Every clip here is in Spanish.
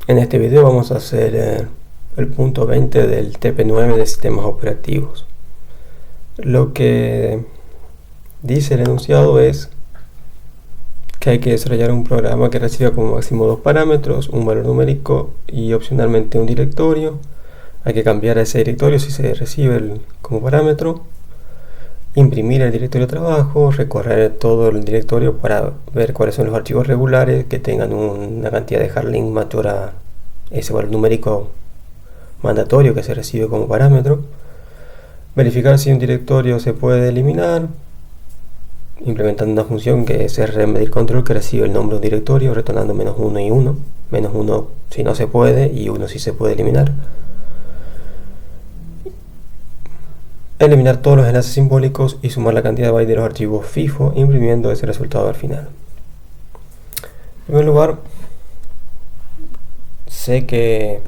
En este video vamos a hacer el punto 20 del TP9 de sistemas operativos. Lo que dice el enunciado es que hay que desarrollar un programa que reciba como máximo dos parámetros, un valor numérico y opcionalmente un directorio. Hay que cambiar a ese directorio si se recibe como parámetro, imprimir el directorio de trabajo, recorrer todo el directorio para ver cuáles son los archivos regulares que tengan una cantidad de hard link mayor a ese valor numérico mandatorio que se recibe como parámetro, verificar si un directorio se puede eliminar, implementando una función que es rmdircontrol que recibe el nombre de un directorio retornando -1 y 1, -1 si no se puede y 1 si se puede eliminar. Eliminar todos los enlaces simbólicos y sumar la cantidad de bytes de los archivos FIFO, imprimiendo ese resultado al final. En primer lugar, sé que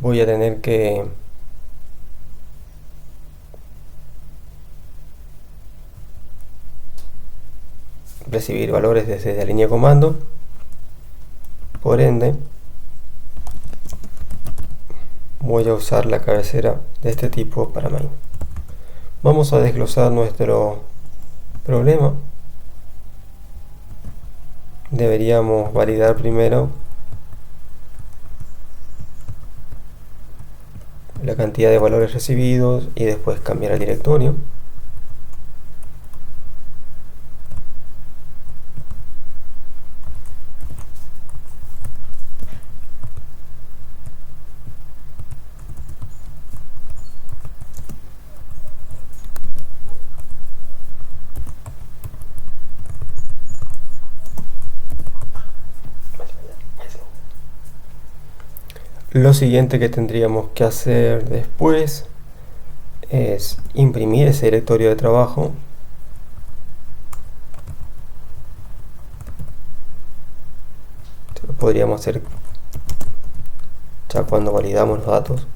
voy a tener que recibir valores desde la línea de comando, por ende voy a usar la cabecera de este tipo para main. Vamos a desglosar nuestro problema. Deberíamos validar primero la cantidad de valores recibidos y después cambiar el directorio. Lo siguiente que tendríamos que hacer después es imprimir ese directorio de trabajo. Lo podríamos hacer ya cuando validamos los datos.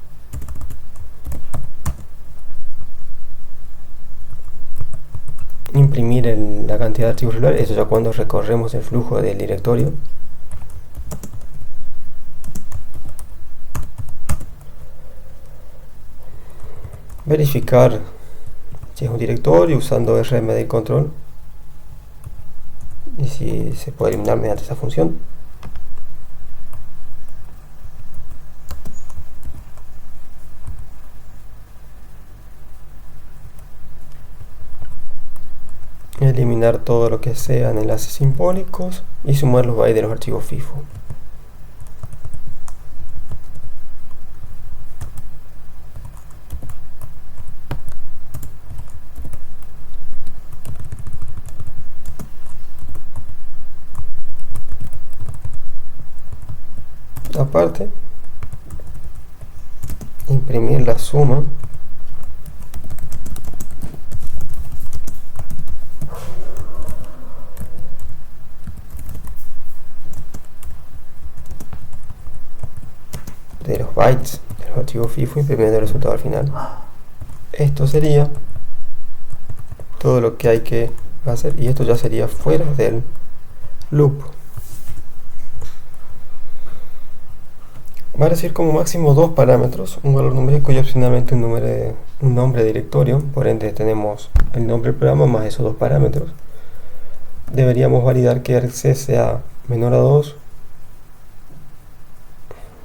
Imprimir la cantidad de archivos regulares, eso ya cuando recorremos el flujo del directorio. Verificar si es un directorio usando rmdircontrol y si se puede eliminar mediante esa función. Eliminar todo lo que sean enlaces simbólicos y sumar los bytes de los archivos FIFO. Aparte, imprimir la suma de los bytes de los archivos FIFO, imprimiendo el resultado al final. Esto sería todo lo que hay que hacer y esto ya sería fuera del loop. Va a recibir como máximo dos parámetros, un valor numérico y opcionalmente un nombre de directorio. Por ende tenemos el nombre del programa más esos dos parámetros. Deberíamos validar que argc sea menor a 2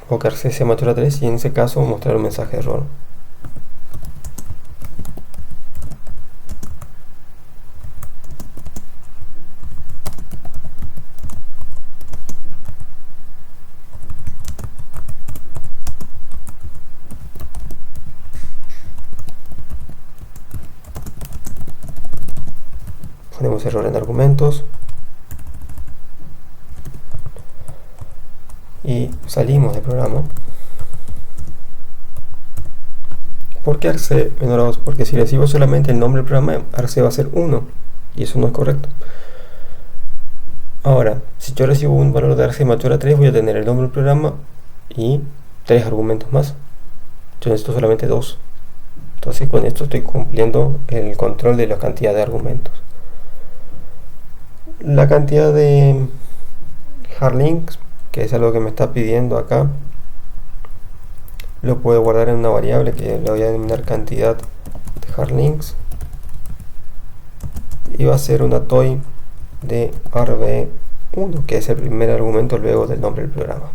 o que argc sea mayor a 3 y en ese caso mostrar un mensaje de error. Ponemos error en argumentos y salimos del programa. ¿Por qué argc menor a 2? Porque si recibo solamente el nombre del programa, argc va a ser 1 y eso no es correcto. Ahora, si yo recibo un valor de argc mayor a 3, voy a tener el nombre del programa y 3 argumentos más. Yo necesito solamente 2. Entonces con esto estoy cumpliendo el control de la cantidad de argumentos. La cantidad de hard links que es algo que me está pidiendo acá, lo puedo guardar en una variable que le voy a denominar cantidad de hardlinks, y va a ser una toy de arb1, que es el primer argumento luego del nombre del programa.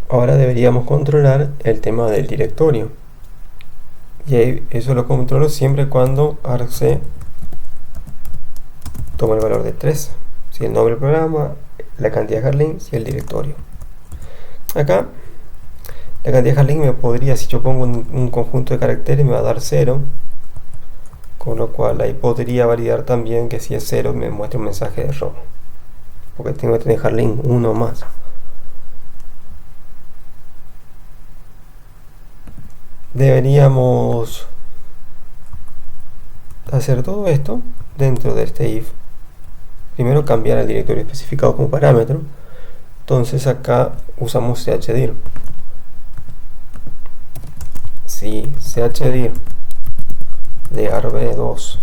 Ahora deberíamos controlar el tema del directorio, y eso lo controlo siempre cuando argc toma el valor de 3, si el nombre del programa, la cantidad de hardlinks y el directorio. Acá la cantidad de hardlinks me podría, si yo pongo un conjunto de caracteres, me va a dar 0, con lo cual ahí podría validar también que si es 0 me muestra un mensaje de error, porque tengo que tener hardlink 1 más. Deberíamos hacer todo esto dentro de este if. Primero cambiar el directorio especificado como parámetro. Entonces acá usamos chdir. Si chdir de arb2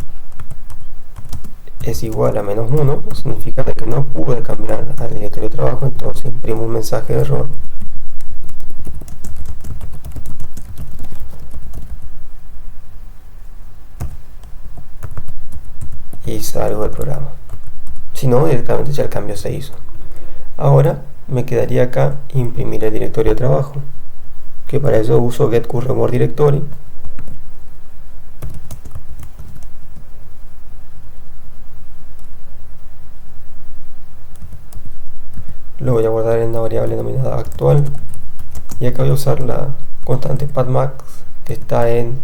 es igual a -1, significa que no pude cambiar al directorio de trabajo, entonces imprimo un mensaje de error. Y salgo del programa. Si no, directamente ya el cambio se hizo. Ahora me quedaría acá imprimir el directorio de trabajo, que para eso uso getCurrentWorkDirectory. Lo voy a guardar en una variable denominada actual, y acá voy a usar la constante pathmax que está en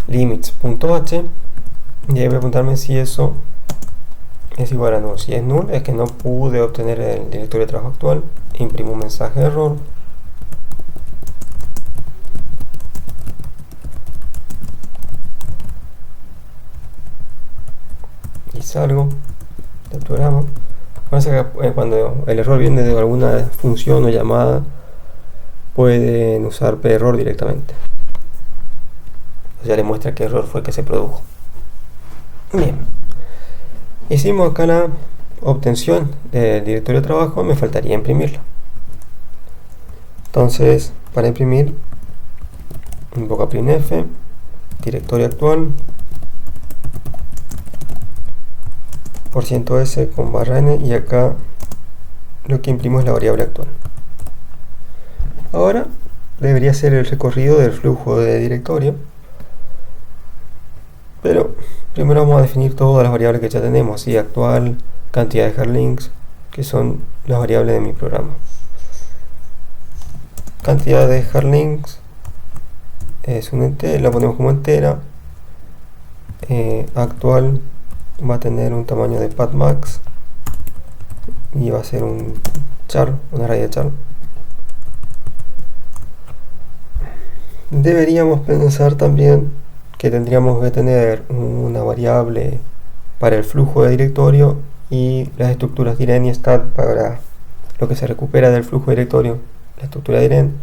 limits.h, y ahí voy a preguntarme si eso es igual a null. Si es null, es que no pude obtener el directorio de trabajo actual. Imprimo un mensaje de error. Y salgo del programa. Cuando el error viene de alguna función o llamada, pueden usar perror directamente. Ya le muestra qué error fue que se produjo. Bien. Hicimos acá la obtención del directorio de trabajo, me faltaría imprimirlo. Entonces, para imprimir, invoco printf, directorio actual, %s con /n, y acá lo que imprimo es la variable actual. Ahora debería ser el recorrido del flujo de directorio, pero primero vamos a definir todas las variables que ya tenemos, así actual, cantidad de hardlinks, que son las variables de mi programa. Cantidad de hardlinks es un entero, la ponemos como entera. Actual va a tener un tamaño de pathmax y va a ser un char, un array de char. Deberíamos pensar también que tendríamos que tener una variable para el flujo de directorio y las estructuras diren y stat para lo que se recupera del flujo de directorio, la estructura diren,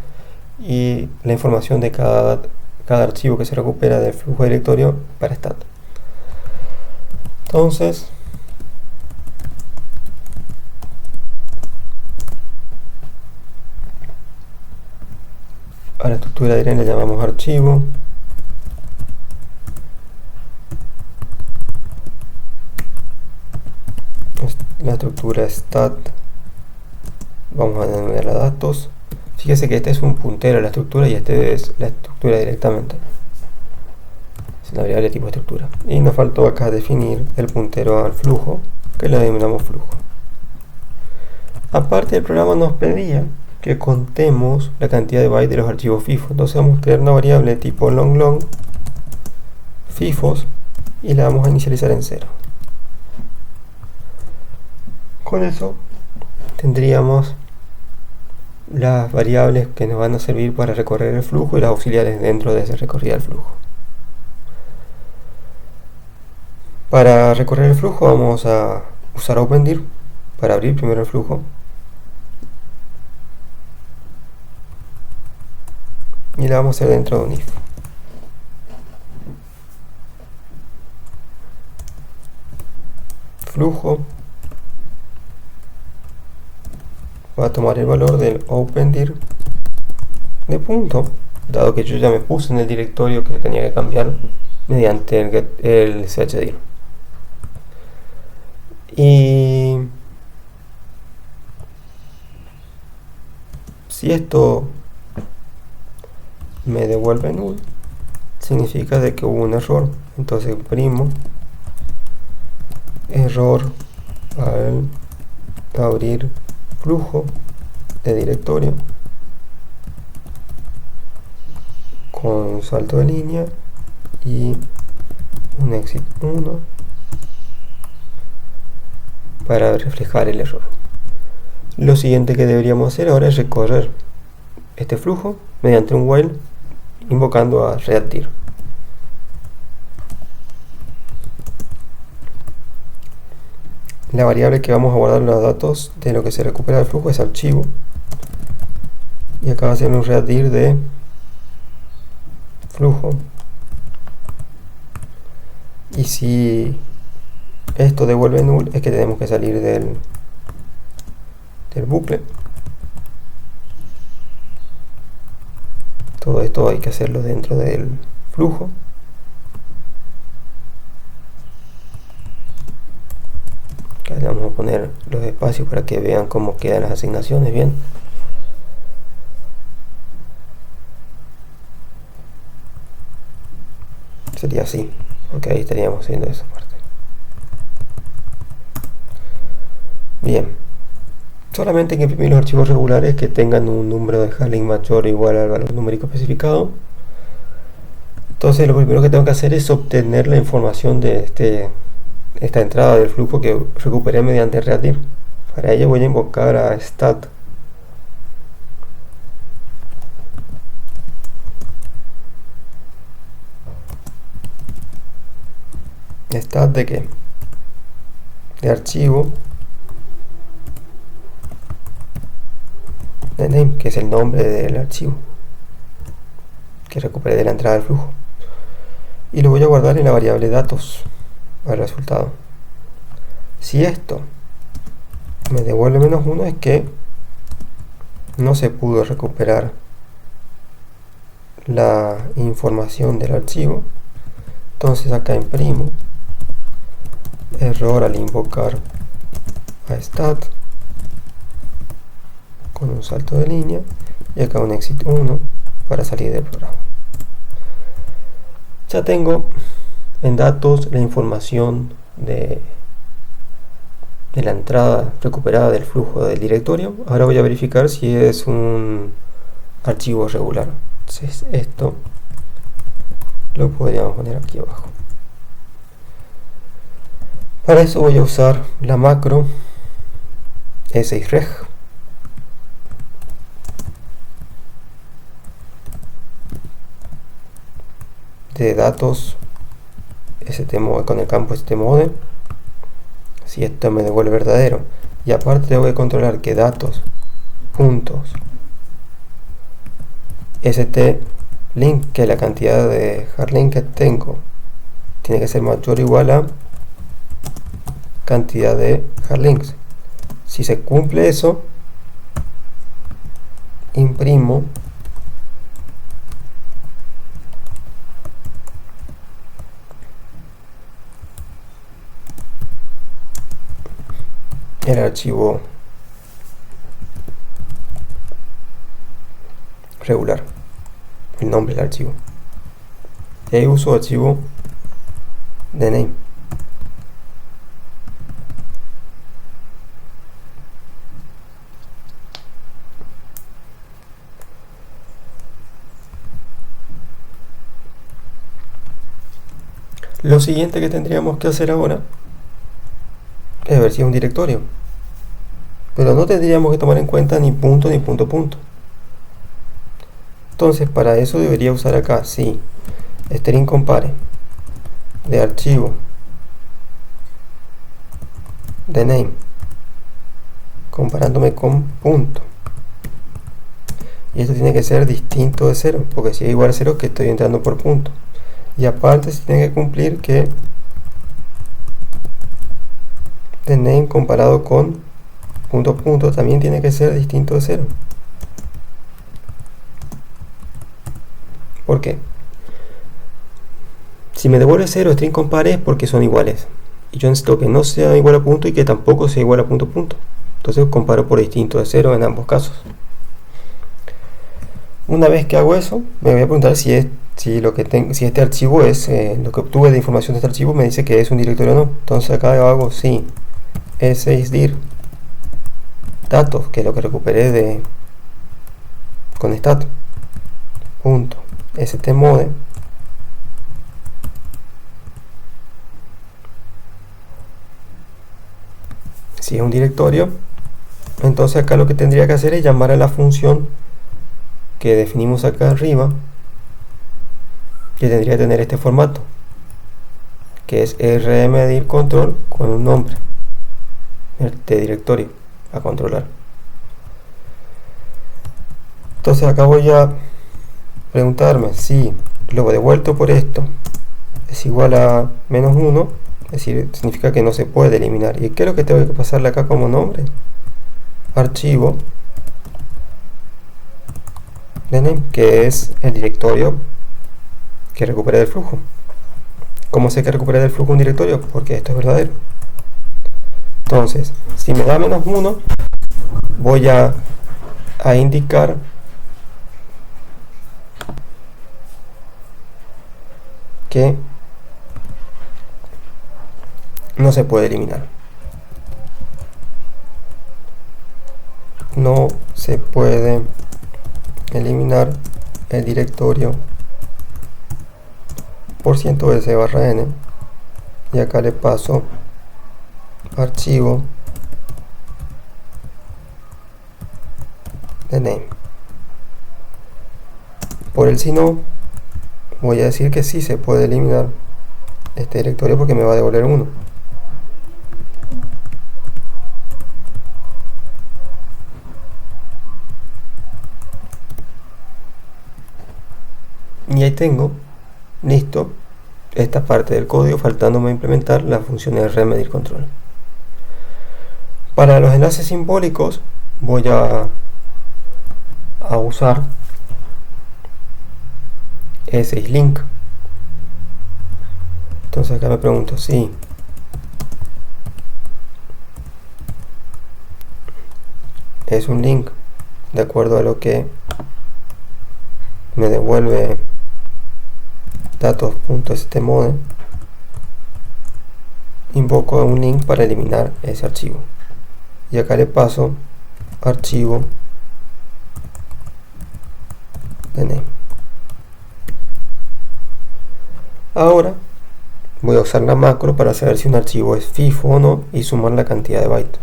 y la información de cada archivo que se recupera del flujo de directorio para stat. Entonces, a la estructura diren le llamamos archivo. La estructura stat vamos a denominar a datos. Fíjese que este es un puntero a la estructura y este es la estructura directamente. Es una variable de tipo estructura. Y nos faltó acá definir el puntero al flujo, que le denominamos flujo. Aparte, el programa nos pedía que contemos la cantidad de bytes de los archivos FIFO. Entonces vamos a crear una variable de tipo long FIFOs y la vamos a inicializar en 0. Con eso tendríamos las variables que nos van a servir para recorrer el flujo y las auxiliares dentro de ese recorrido del flujo. Para recorrer el flujo vamos a usar OpenDir para abrir primero el flujo. y la vamos a hacer dentro de un if. Flujo va a tomar el valor del opendir de punto, dado que yo ya me puse en el directorio que tenía que cambiar mediante el chdir. Y si esto me devuelve null, significa de que hubo un error. Entonces imprimo error al abrir flujo de directorio con salto de línea y un exit 1 para reflejar el error. Lo siguiente que deberíamos hacer ahora es recorrer este flujo mediante un while invocando a readdir. La variable que vamos a guardar los datos de lo que se recupera del flujo es archivo, y acá va a ser un readdir de flujo, y si esto devuelve null es que tenemos que salir del bucle. Todo esto hay que hacerlo dentro del flujo. Acá le vamos a poner los espacios para que vean cómo quedan las asignaciones bien. Sería así, porque ahí estaríamos haciendo esa parte. Bien, solamente hay que imprimir los archivos regulares que tengan un número de Harling mayor o igual al valor numérico especificado. Entonces lo primero que tengo que hacer es obtener la información de esta entrada del flujo que recuperé mediante readdir. Para ello voy a invocar a stat de qué? De archivo de name, que es el nombre del archivo que recuperé de la entrada del flujo, y lo voy a guardar en la variable datos al resultado. Si esto me devuelve -1 es que no se pudo recuperar la información del archivo. Entonces acá imprimo error al invocar a stat con un salto de línea y acá un exit 1 para salir del programa. Ya tengo en datos la información de la entrada recuperada del flujo del directorio. Ahora voy a verificar si es un archivo regular. Entonces esto lo podríamos poner aquí abajo. Para eso voy a usar la macro sreg de datos stmode con el campo stmode. Si esto me devuelve verdadero, y aparte tengo que controlar que datos puntos link, que la cantidad de hardlink que tengo tiene que ser mayor o igual a cantidad de hardlinks. Si se cumple eso, imprimo el archivo regular, el nombre del archivo, y ahí uso archivo de name. Lo siguiente que tendríamos que hacer ahora es ver si es un directorio, pero no tendríamos que tomar en cuenta ni punto ni punto punto. Entonces para eso debería usar acá sí string compare de archivo de name comparándome con punto, y esto tiene que ser distinto de 0, porque si es igual a 0 que estoy entrando por punto, y aparte se tiene que cumplir que the name comparado con punto punto también tiene que ser distinto de 0. ¿Por qué? Si me devuelve 0 string compare es porque son iguales, y yo necesito que no sea igual a punto y que tampoco sea igual a punto punto. Entonces comparo por distinto de 0 en ambos casos. Una vez que hago eso, me voy a preguntar si este archivo es lo que obtuve de información de este archivo me dice que es un directorio o no. Entonces acá hago sí, s6dir datos, que es lo que recuperé con stat punto stmode si es un directorio. Entonces acá lo que tendría que hacer es llamar a la función que definimos acá arriba, que tendría que tener este formato, que es rmdir control con un nombre de directorio a controlar. Entonces acá voy a preguntarme si lo devuelto por esto es igual a -1, es decir, significa que no se puede eliminar. ¿Y qué es lo que tengo que pasarle acá como nombre? Archivo de name, que es el directorio que recuperé del flujo. ¿Cómo sé que recuperé del flujo un directorio? Porque esto es verdadero. Entonces, si me da -1, voy a indicar que no se puede eliminar. No se puede eliminar el directorio %s/n, y acá le paso archivo de name. Por el si no, voy a decir que sí se puede eliminar este directorio porque me va a devolver 1. Y ahí tengo listo esta parte del código, faltándome implementar la función rmdir control. Para los enlaces simbólicos voy a usar syslink. Entonces acá me pregunto si es un link de acuerdo a lo que me devuelve datos.stmode, invoco a un link para eliminar ese archivo, y acá le paso archivo de name. Ahora voy a usar la macro para saber si un archivo es FIFO o no y sumar la cantidad de bytes.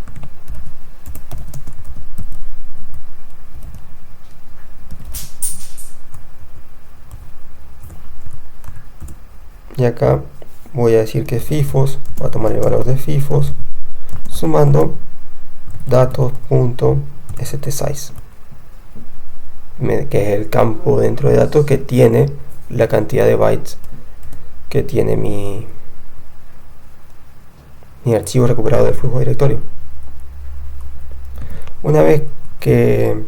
Y acá voy a decir que FIFOs, voy a tomar el valor de FIFOs sumando datos.stsize, que es el campo dentro de datos que tiene la cantidad de bytes que tiene mi archivo recuperado del flujo directorio. Una vez que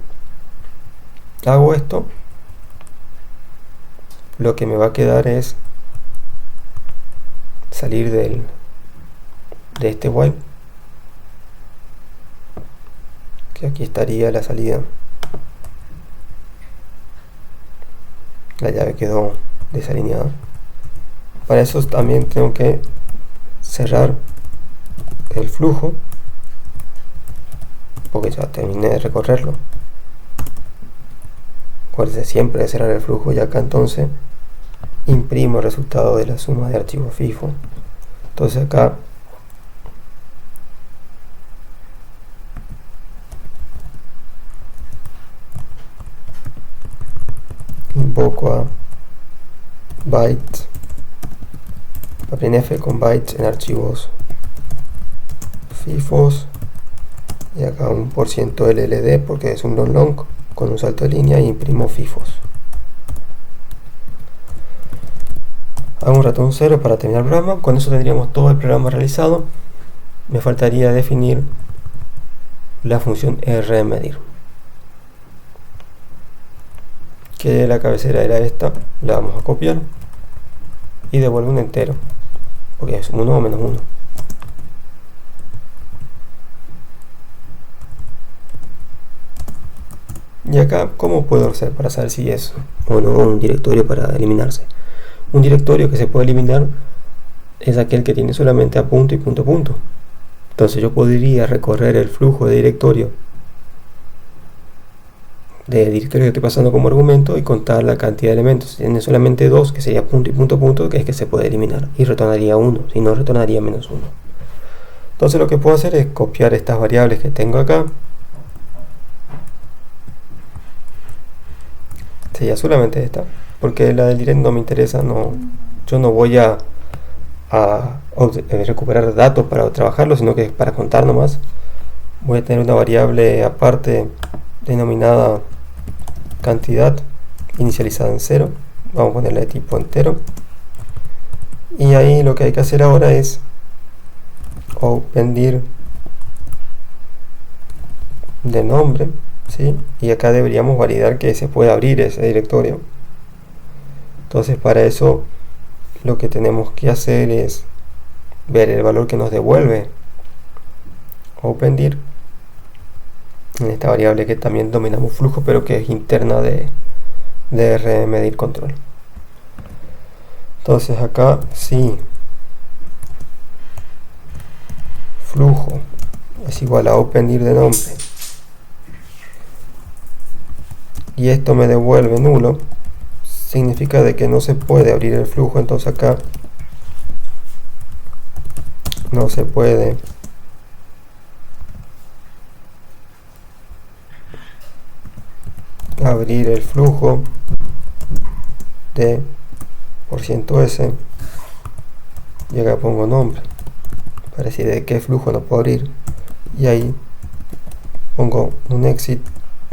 hago esto, lo que me va a quedar es salir de este while, que aquí estaría la salida. La llave quedó desalineada. Para eso también tengo que cerrar el flujo, porque ya terminé de recorrerlo. Acuérdense siempre de cerrar el flujo, y acá entonces imprimo el resultado de la suma de archivos FIFO. Entonces acá invoco a bytes, a printf con bytes en archivos FIFOs, y acá un %LLD porque es un long. con un salto de línea e imprimo FIFOs. Hago un ratón 0 para terminar el programa. Con eso tendríamos todo el programa realizado. Me faltaría definir la función rmedir, que la cabecera era esta. La vamos a copiar y devuelve un entero, porque es 1 o menos 1. Y acá, ¿cómo puedo hacer para saber si es o no un directorio para eliminarse? Un directorio que se puede eliminar es aquel que tiene solamente a punto y punto punto. Entonces yo podría recorrer el flujo de directorio que estoy pasando como argumento y contar la cantidad de elementos. Si tiene solamente 2, que sería punto y punto punto, que es que se puede eliminar, y retornaría 1, si no retornaría menos 1. Entonces lo que puedo hacer es copiar estas variables que tengo acá. Sería solamente esta, porque la del direct no me interesa. Yo no voy a recuperar datos para trabajarlo, sino que es para contar nomás. Voy a tener una variable aparte denominada cantidad, inicializada en 0. Vamos a ponerle de tipo entero. Y ahí lo que hay que hacer ahora es opendir de nombre, ¿sí? Y acá deberíamos validar que se puede abrir ese directorio. Entonces para eso lo que tenemos que hacer es ver el valor que nos devuelve opendir en esta variable que también dominamos flujo, pero que es interna de rmedir control. Entonces acá si flujo es igual a opendir de nombre y esto me devuelve nulo, significa de que no se puede abrir el flujo. Entonces acá no se puede abrir el flujo de %s, y acá pongo nombre para decir de qué flujo no puedo abrir, y ahí pongo un exit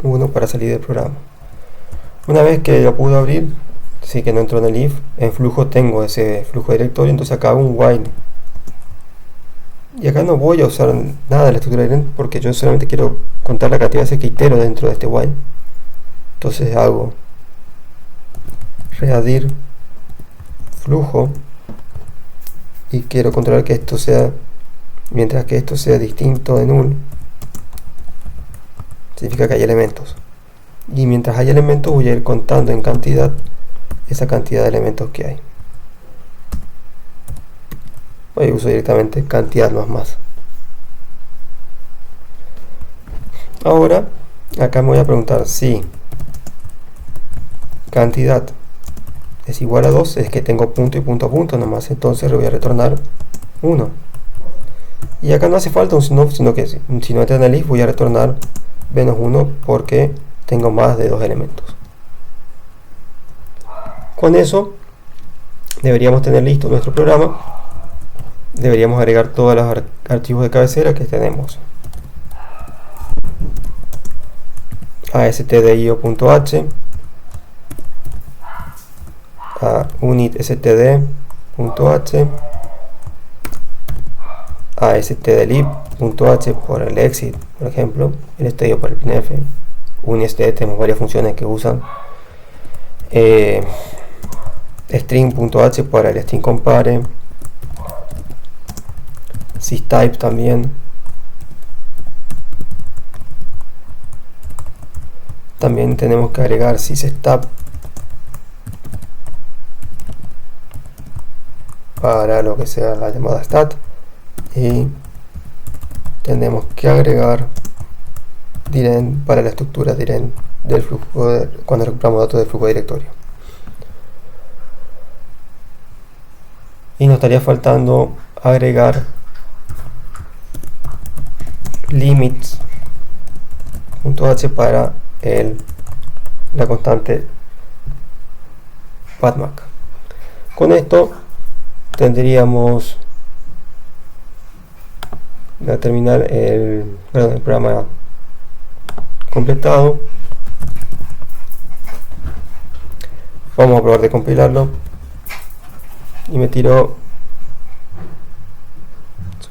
1 para salir del programa. Una vez que lo pude abrir, sí que no entró en el if, en flujo tengo ese flujo directorio. Entonces acá hago un while, y acá no voy a usar nada de la estructura de direct porque yo solamente quiero contar la cantidad de veces que itero dentro de este while. Entonces hago readir flujo y quiero controlar que esto sea, mientras que esto sea distinto de null, significa que hay elementos, y mientras hay elementos voy a ir contando en cantidad esa cantidad de elementos que hay. Hoy uso directamente cantidad más. Ahora acá me voy a preguntar si cantidad es igual a 2, es que tengo punto y punto a punto nomás, entonces le voy a retornar 1. Y acá no hace falta un sino que si no entra en el if voy a retornar menos 1 porque tengo más de 2 elementos. Con eso deberíamos tener listo nuestro programa. Deberíamos agregar todos los archivos de cabecera que tenemos: astdio.h, a unitstd.h, a stdlib.h por el exit, por ejemplo, el stdio por el printf. Unistd tenemos varias funciones que usan. String.h para el string compare, systype también. También tenemos que agregar sysstap para lo que sea la llamada stat, y tenemos que agregar direct para la estructura direct del flujo cuando recuperamos datos del flujo directorio. Y nos estaría faltando agregar limits.h para la constante pathmac. Con esto tendríamos a terminar el programa completado. Vamos a probar de compilarlo. Y me tiró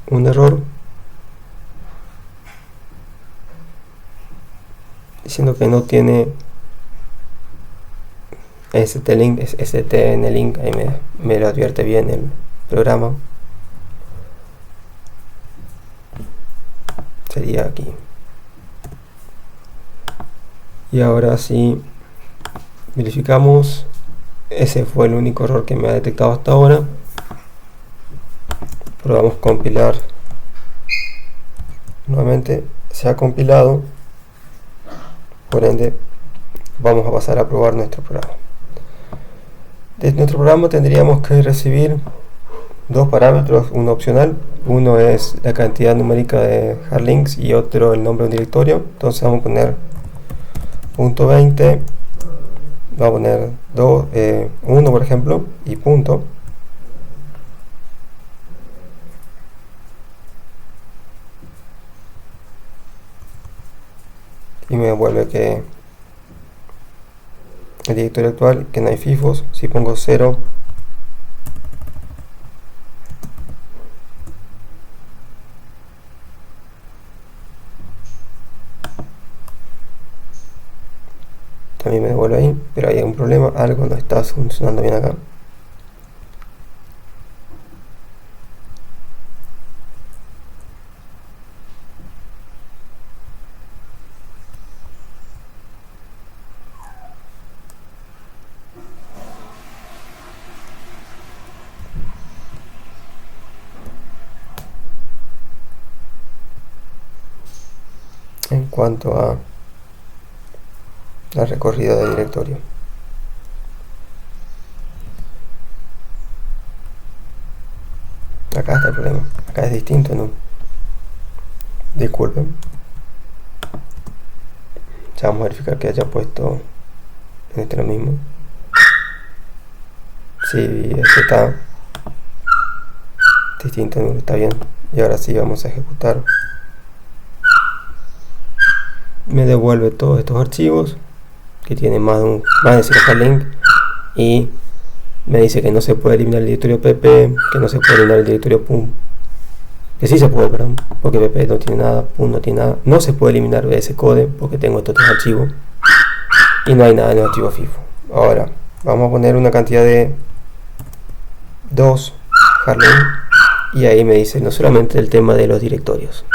un error diciendo que no tiene STLink. Ahí me lo advierte bien el programa. Sería aquí. Y ahora sí verificamos. Ese fue el único error que me ha detectado hasta ahora. Probamos compilar nuevamente. Se ha compilado, por ende vamos a pasar a probar nuestro programa. De nuestro programa tendríamos que recibir dos parámetros, uno opcional. Uno es la cantidad numérica de hard links y otro el nombre de un directorio. Entonces vamos a poner .20, vamos a poner 1 por ejemplo, y punto. Y me devuelve que el directorio actual, que no hay FIFOs. Si pongo 0, también me devuelve ahí, pero hay un problema, algo no está funcionando bien acá. En cuanto a la recorrida del directorio, acá está el problema, acá es distinto, ¿no? Disculpen. Ya vamos a verificar que haya puesto en este lo mismo. Sí, este está distinto, ¿no? Está bien. Y ahora sí vamos a ejecutar. Me devuelve todos estos archivos que tienen más de 0 link, y me dice que no se puede eliminar el directorio pp, que no se puede eliminar el directorio pum, que sí se puede, perdón, porque pp no tiene nada, pum no tiene nada, no se puede eliminar bscode porque tengo estos tres archivos y no hay nada en el archivo FIFO. Ahora vamos a poner una cantidad de 2 hard link y ahí me dice no solamente el tema de los directorios,